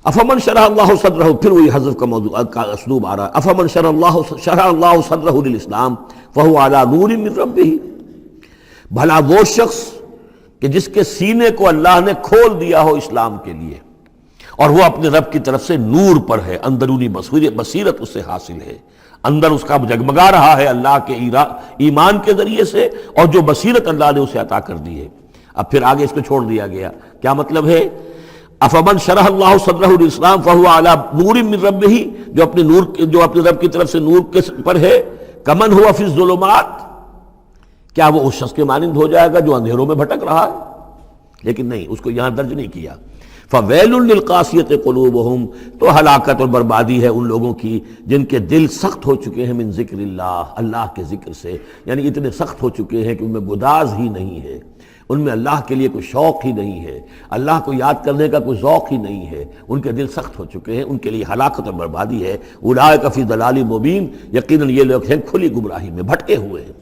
افمن شرح اللہ صدرہ، پھر وہی حذف کا موضوع کا اسلوب آ رہا ہے، افمن شرح اللہ صدرہ للاسلام فہو علی نور من ربہ، بھلا وہ شخص کہ جس کے سینے کو اللہ نے کھول دیا ہو اسلام کے لیے اور وہ اپنے رب کی طرف سے نور پر ہے، اندرونی بصیرت اس سے حاصل ہے، اندر اس کا جگمگا رہا ہے اللہ کے ایمان کے ذریعے سے، اور جو بصیرت اللہ نے اسے عطا کر دی ہے۔ اب پھر آگے اس کو چھوڑ دیا گیا، کیا مطلب ہے؟ افمن شرح اللہ صدرہ للاسلام فہو علی نور من ربہ، جو اپنے رب کی طرف سے نور کے پر ہے، کمن ہوا فی الظلمات، کیا وہ اس شخص کے مانند ہو جائے گا جو اندھیروں میں بھٹک رہا ہے؟ لیکن نہیں، اس کو یہاں درج نہیں کیا۔ فویل للقاسیۃ قلوبہم، تو ہلاکت اور بربادی ہے ان لوگوں کی جن کے دل سخت ہو چکے ہیں من ذکر اللہ، اللہ کے ذکر سے، یعنی اتنے سخت ہو چکے ہیں کہ ان میں گداز ہی نہیں ہے، ان میں اللہ کے لیے کوئی شوق ہی نہیں ہے، اللہ کو یاد کرنے کا کوئی ذوق ہی نہیں ہے، ان کے دل سخت ہو چکے ہیں، ان کے لیے ہلاکت اور بربادی ہے۔ اولئک فی ضلال مبین، یقیناً یہ لوگ ہیں کھلی گمراہی میں، بھٹکے ہوئے ہیں۔